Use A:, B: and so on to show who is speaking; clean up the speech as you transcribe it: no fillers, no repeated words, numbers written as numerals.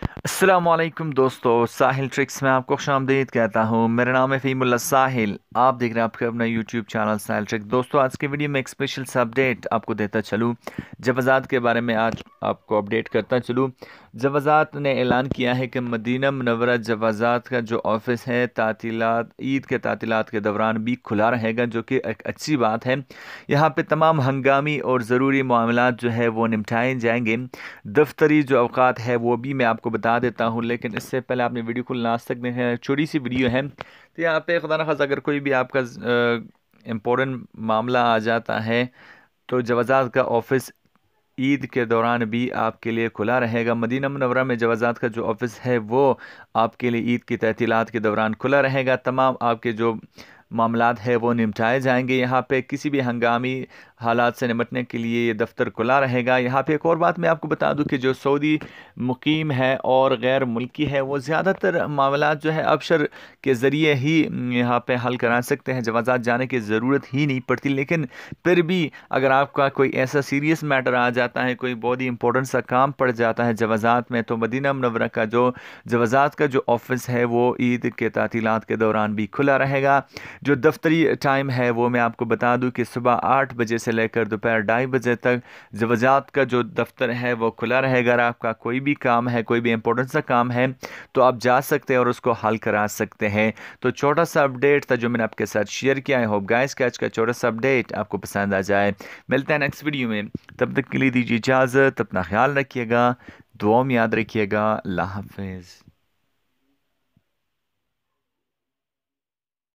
A: अस्सलामुअलैकुम दोस्तों, साहिल ट्रिक्स में आपको खुशामदीद कहता हूँ। मेरा नाम है फ़हीमुल्लाह साहिल। आप देख रहे हैं आपका अपना यूट्यूब चैनल साहिल ट्रिक्स। दोस्तों, आज के वीडियो में एक स्पेशल सा अपडेट आपको देता चलूँ। जवाज़ात के बारे में आज आपको अपडेट करता चलूँ। जवाज़ात ने ऐलान किया है कि मदीना मुनव्वरा जवाज़ात का जो ऑफिस है तातीलात ईद के तातीलात के दौरान भी खुला रहेगा, जो कि एक अच्छी बात है। यहाँ पे तमाम हंगामी और ज़रूरी मामलात जो है वो निपटाए जाएंगे। दफ्तरी जो अवकात है वो भी मैं आपको बता देता हूँ, लेकिन इससे पहले आपने वीडियो को लास्ट तक देखना है। छोटी सी वीडियो है, तो यहाँ पे खुदा न खास्ता अगर कोई भी आपका इम्पोर्टेंट मामला आ जाता है तो जवाज़ात का ऑफिस ईद के दौरान भी आपके लिए खुला रहेगा। मदीना मुनव्वरा में जवाज़ात का जो ऑफिस है वो आपके लिए ईद की तहतीलात के दौरान खुला रहेगा। तमाम आपके जो मामलात है वो निपटाए जाएंगे। यहाँ पे किसी भी हंगामी हालात से निपटने के लिए ये दफ्तर खुला रहेगा। यहाँ पे एक और बात मैं आपको बता दूं कि जो सऊदी मुकीम है और गैर मुल्की है वो ज़्यादातर मामलात जो है अबशर के ज़रिए ही यहाँ पे हल करा सकते हैं। जवाज़ात जाने की ज़रूरत ही नहीं पड़ती। लेकिन फिर भी अगर आपका कोई ऐसा सीरियस मैटर आ जाता है, कोई बहुत ही इंपॉर्टेंट सा काम पड़ जाता है जवाज़ात में, तो मदीना मुनव्वरा का जो जवाज़ात का जो ऑफिस है वो ईद के तातीलात के दौरान भी खुला रहेगा। जो दफ्तरी टाइम है वो मैं आपको बता दूं कि सुबह 8 बजे से लेकर दोपहर 2:30 तक जवाज़ात का जो दफ्तर है वो खुला रहेगा। अगर आपका कोई भी काम है, कोई भी इंपॉर्टेंट सा काम है, तो आप जा सकते हैं और उसको हल करा सकते हैं। तो छोटा सा अपडेट था जो मैंने आपके साथ शेयर किया। आई होप गाइस कि आज का छोटा सा अपडेट आपको पसंद आ जाए। मिलते हैं नेक्स्ट वीडियो में, तब तक के लिए दीजिए इजाज़त। अपना ख्याल रखिएगा, दुआ में याद रखिएगा। अल्लाह हाफिज़।